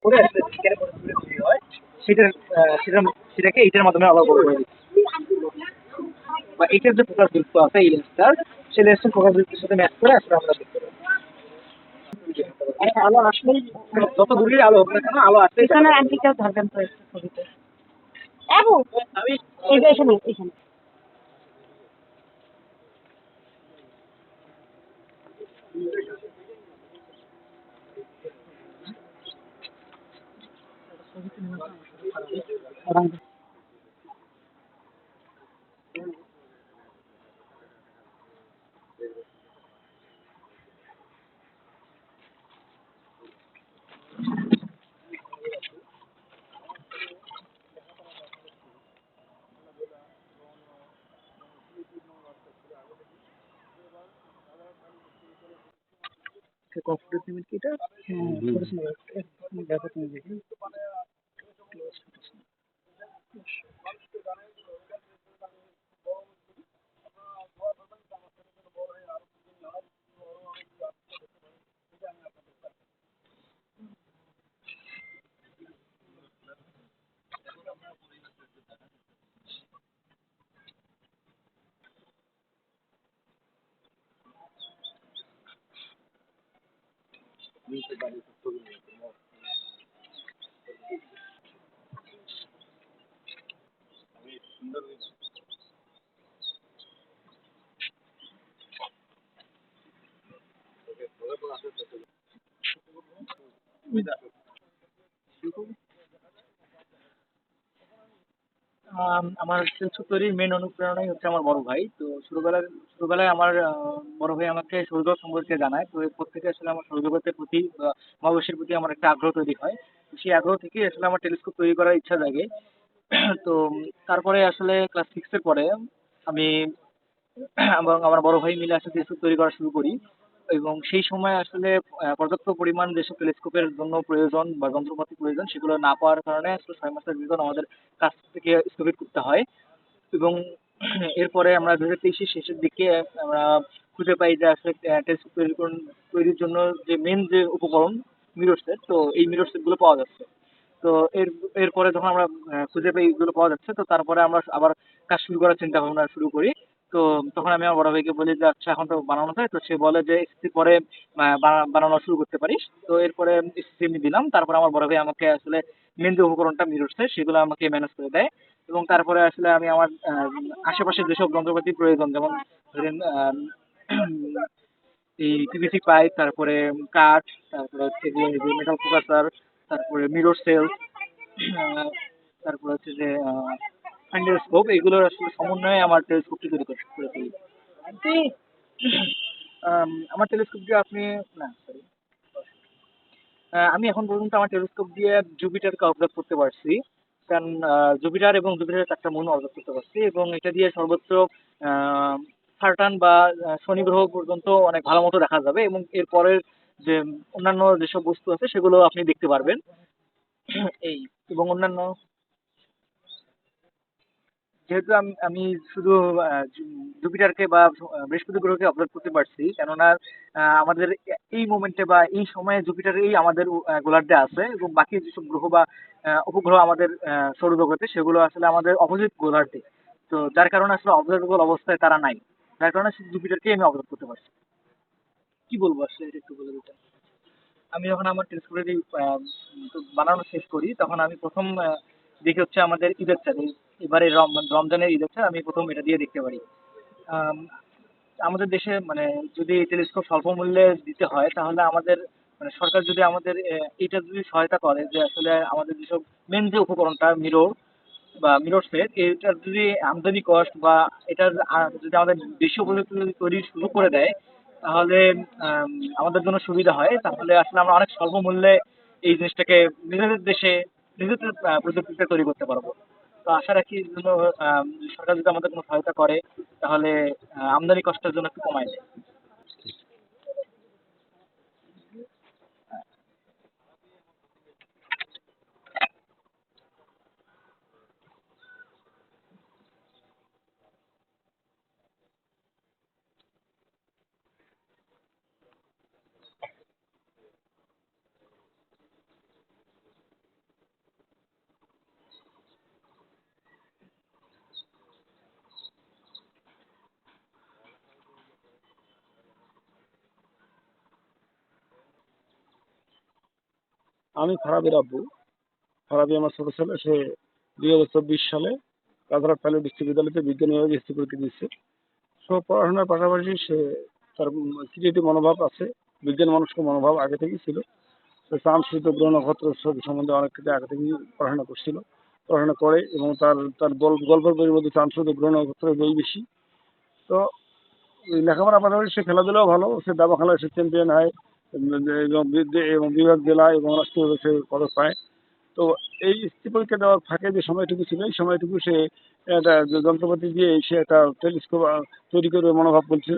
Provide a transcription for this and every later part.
করে আসলে বিজ্ঞানের পদ্ধতিতে তৈরি হয় সেটার সেটা সেটাকে এইটার মাধ্যমে আলাদা করে দিচ্ছি। বা এটার যে ফোকাস যুক্ত আছে এই লেন্সটার, সেই লেন্সের ফোকাস যুক্তির সাথে ম্যাচ করে আসলে আমরা দেখতে পারি। মানে আলো আসলেই যত দূরের আলো হোক না কেন, আলো আসলে এখানে আন্টিটাও ধরবেন তো একটু ছবিতে। এবং আমি এই যে এখানে এখানে কম্পিউটার পেমেন্ট কি এটা? দেখো তুমি দেখি। আমার টেলিস্কোপ তৈরির মেন অনুপ্রেরণাই হচ্ছে আমার বড় ভাই। তো ছোটবেলায় আমার বড় ভাই আমাকে সৌরজগৎ সম্পর্কে জানায়। তো এরপর থেকে আসলে আমার সৌরজগতের প্রতি বা মহাবিশ্বের প্রতি আমার একটা আগ্রহ তৈরি হয়। তো সেই আগ্রহ থেকেই আসলে আমার টেলিস্কোপ তৈরি করার ইচ্ছা জাগে। তো তারপরে আসলে ক্লাস 6 এর পরে আমি এবং আমার বড় ভাই মিলে আসলে টেলিস্কোপ তৈরি করা শুরু করি। এবং সেই সময় আসলে পর্যাপ্ত পরিমাণ যেসব টেলিস্কোপের জন্য প্রয়োজন বা যন্ত্রপাতি প্রয়োজন সেগুলো না পাওয়ার কারণে আসলে 6 মাসের ভিতর আমাদের কাজ থেকে স্থগিত করতে হয়। এবং এরপরে আমরা 2023-এর শেষের দিকে আমরা খুঁজে পাই যে আসলে টেলিস্কোপ তৈরির জন্য যে মেন যে উপকরণ মিরর সেট, তো এই মিরর সেট গুলো পাওয়া যাচ্ছে। তো এরপরে যখন আমরা খুঁজে পাই এগুলো পাওয়া যাচ্ছে, তো তারপরে আমরা আবার কাজ শুরু করার চিন্তা ভাবনা শুরু করি। তো তখন আমি আমার বড় ভাইকে বলি যে আচ্ছা এখন তো বানানো যায়, তো সে বলে যে এসএসসি পরে বানানো শুরু করতে পারিস। তো এরপরে এসএসসি আমি দিলাম, তারপর আমার বড় ভাই আমাকে আসলে মেন যে উপকরণটা মিররছে সেগুলো আমাকে ম্যানেজ করে দেয়। এবং তারপরে আসলে আমি আমার আশেপাশে যেসব যন্ত্রপাতি প্রয়োজন, যেমন ধরেন এই পিভিসি পাইপ, তারপরে কাঠ, তারপরে হচ্ছে যে মেটাল ফোকাসার, তারপরে মিরর সেল, তারপরে হচ্ছে যে স্কোপ, এগুলোর আসলে সমন্বয়ে আমার টেলিস্কোপটি তৈরি করে ফেলি। আমার টেলিস্কোপ দিয়ে আপনি না সরি আমি এখন পর্যন্ত আমার টেলিস্কোপ দিয়ে জুপিটারকে অবজার্ভ করতে পারছি। কারণ জুপিটার এবং জুপিটারের 4টা মুন অবজার্ভ করতে পারছি, এবং এটা দিয়ে সর্বোচ্চ সার্টান বা শনি গ্রহ পর্যন্ত অনেক ভালো মতো দেখা যাবে। এবং এর পরের যে অন্যান্য যেসব বস্তু আছে সেগুলো আপনি দেখতে পারবেন। এই এবং অন্যান্য যেহেতু আমি শুধু জুপিটারকে বা বৃহস্পতি গ্রহকে অবজার্ভ করতে পারছি, কেননা আমাদের এই মোমেন্টে বা এই সময়ে জুপিটার আমাদের গোলার্ধে আছে, এবং বাকি যেসব গ্রহ বা উপগ্রহ আমাদের সৌরজগতে সেগুলো আসলে আমাদের অপোজিট গোলার্ধে। তো যার কারণে আসলে অবজার্ভেবল অবস্থায় তারা নাই, যার কারণে শুধু জুপিটারকেই আমি অবজার্ভ করতে পারছি। কি বলবো আসলে, এটা একটু বলে দিতেন। আমি যখন আমার টেলিস্কোপের বানানো শেষ করি, তখন আমি প্রথম দেখি হচ্ছে আমাদের ঈদের চাঁদ। এবারে রমজানের ঈদের চাঁদ আমি প্রথম এটা দিয়ে দেখতে পারি। আম, আমাদের দেশে মানে যদি টেলিস্কোপ স্বল্প মূল্যে দিতে হয়, তাহলে আমাদের মানে সরকার যদি আমাদের এটা যদি সহায়তা করে যে আসলে আমাদের যেসব মেন যে উপকরণটা মিরর বা মিরর সেট, এটার যদি আমদানি কস্ট বা এটার যদি আমাদের দেশীয় প্রযুক্তি যদি তৈরি শুরু করে দেয়, তাহলে আম, আমাদের জন্য সুবিধা হয়। তাহলে আসলে আমরা অনেক স্বল্প মূল্যে এই জিনিসটাকে নিজেদের দেশে নিজেদের প্রযুক্তিটা তৈরি করতে পারবো। তো আশা রাখি এর জন্য সরকার যদি আমাদের কোনো সহায়তা করে, তাহলে আমদানি কষ্টের জন্য একটু কমায় দেয়। আমি ফারাবির আব্বু। ফারাবি আমার ছোট ছেলে। সে 2024 সালে রাজারহাট প্রাইভেট বিশ্ববিদ্যালয়তে বিজ্ঞান বিভাগে এসএসসি পরীক্ষা দিচ্ছে। পড়াশোনার পাশাপাশি সে তার ক্রিয়েটিভ মনোভাব আছে। বিজ্ঞান মনস্ক মনোভাব আগে থেকেই ছিল। সে চাঁদ সূর্য গ্রহ নক্ষত্র সম্বন্ধে অনেক কিছু আগে থেকেই পড়াশোনা করছিল, পড়াশোনা করে, এবং তার তার গল্পের বইয়ের মধ্যে চাঁদ সূর্য গ্রহ নক্ষত্রের বই বেশি। তো ওই লেখাপড়ার পাশাপাশি সে খেলাধুলাও ভালো। সে দাবা খেলায় সে চ্যাম্পিয়ন হয়, এবং বিভাগ জেলা এবং রাষ্ট্রীয় সে পদক পায়। তো এই এসএসসি পরীক্ষা দেওয়ার ফাঁকে যে সময়টুকু ছিল, এই সময়টুকু সে একটা যন্ত্রপাতি দিয়ে সে একটা টেলিস্কোপ তৈরি করবে মনোভাব বলছিল,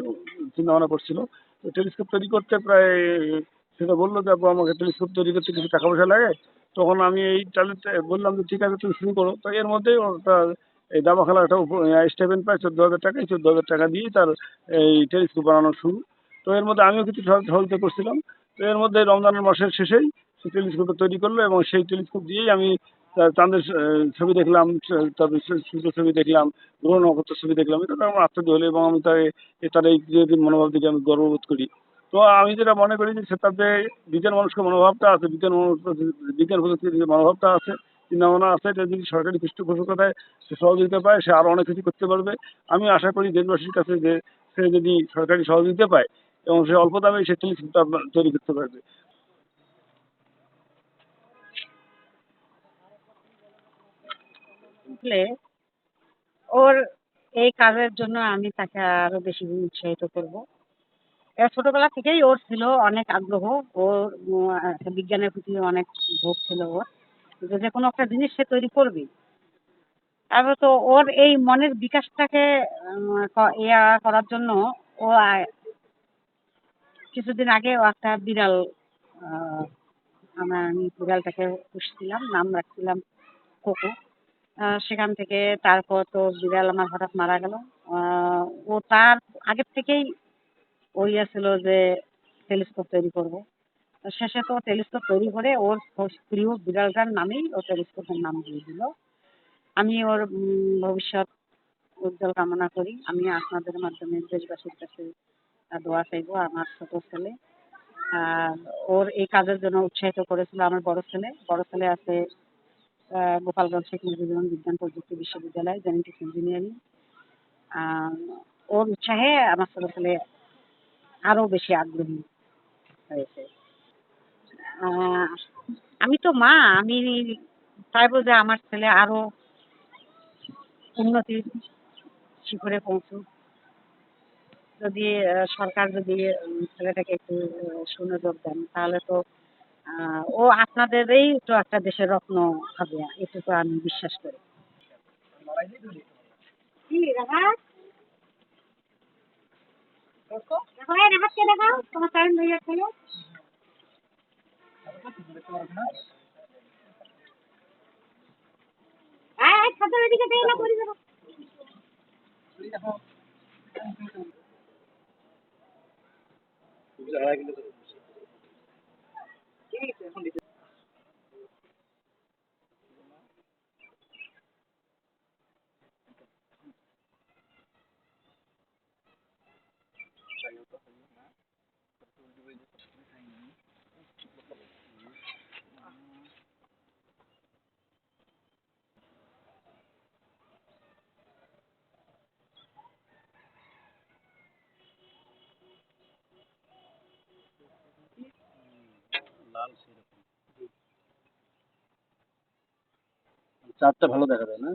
চিন্তা ভাবনা করছিল। তো টেলিস্কোপ তৈরি করতে প্রায়, সেটা বললো যে আপু আমাকে টেলিস্কোপ তৈরি করতে কিছু টাকা পয়সা লাগে। তখন আমি এই ট্যালেন্ট বললাম যে ঠিক আছে তুমি শুরু করো। তো এর মধ্যেই তার এই দাবা খেলার একটা স্টাইপেন্ড পায় 14,000 টাকা। এই 14,000 টাকা দিয়েই তার এই টেলিস্কোপ বানানো শুরু। তো এর মধ্যে আমিও কিছু সহযোগিতা করছিলাম। তো এর মধ্যে রমজানের মাসের শেষেই সে টেলিস্কোপটা তৈরি করলো, এবং সেই টেলিস্কোপ দিয়েই আমি চাঁদের ছবি দেখলাম, তারপরে সূর্য ছবি দেখলাম, গ্রহ নক্ষত্রের ছবি দেখলাম। এটা তো আমার আশ্চর্য হলো, এবং আমি তার এই ক্রিয়েটিভ মনোভাব দেখে আমি গর্ববোধ করি। তো আমি যেটা মনে করি যে সে তার যে বিজ্ঞান মনস্ক মনোভাবটা আছে, বিজ্ঞান প্রযুক্তির যে মনোভাবটা আছে, চিন্তা ভাবনা আছে, এটা যদি সরকারি পৃষ্ঠপোষকতায় সে সহযোগিতা পায়, সে আরো অনেক কিছু করতে পারবে। আমি আশা করি দেশবাসীর কাছে যে সে যদি সরকারি সহযোগিতা পায় এবং সে অল্প দামে সে টেলিস্কোপটা তৈরি করতে পারবে। আসলে ওর এই কাজের জন্য আমি তাকে আরো বেশি উৎসাহিত করব। ছোটবেলা থেকেই ওর ছিল অনেক আগ্রহ। ওর একটা বিজ্ঞানের প্রতি অনেক ঝোঁক ছিল ওর, যে কোনো একটা জিনিস সে তৈরি করবেই। তারপরে তো ওর এই মনের বিকাশটাকে করার জন্য ও কিছুদিন আগে ও একটা বিড়াল, আহ, আমি বিড়ালটাকে পুষছিলাম, নাম রাখছিলাম কোকো। সেখান থেকে তারপর তো বিড়াল আমার হঠাৎ মারা গেল। ও তার আগের থেকেই ওই ছিল যে টেলিস্কোপ তৈরি করবে। তো শেষে তো টেলিস্কোপ তৈরি করে ওর প্রিয় বিড়ালটার নামেই ও টেলিস্কোপের নাম দিয়ে দিল। আমি ওর ভবিষ্যৎ উজ্জ্বল কামনা করি। আমি আপনাদের মাধ্যমে দেশবাসীর কাছে দোয়া চাইবো। আমার ছোট ছেলে আর ওর এই কাজের জন্য উৎসাহিত করেছিল আমার বড় ছেলে। বড় ছেলে আছে গোপালগঞ্জ শেখ মুজিবুর বিজ্ঞান প্রযুক্তি বিশ্ববিদ্যালয়, জেনেটিক্স ইঞ্জিনিয়ারিং। ওর উৎসাহে আমার ছোট ছেলে আরো বেশি আগ্রহী হয়েছে। আহ, আমি তো মা, আমি চাইবো যে আমার ছেলে আরো উন্নতির শিখরে পৌঁছুক। যদি সরকার যদি ছেলেটাকে একটু সুনজর দেন, তাহলে তো ও আপনাদেরই তো একটা দেশের রত্ন হবে, এটুকু আমি বিশ্বাস করি। কি রাহাত, দেখো দেখো, এই রাহাতকে দেখাও, তোমার টাইম হয়ে যাচ্ছে। হ্যাঁ, খাতার এদিকে দেয় না, পড়ি যাবো। চাঁদটা ভালো দেখা যায় না?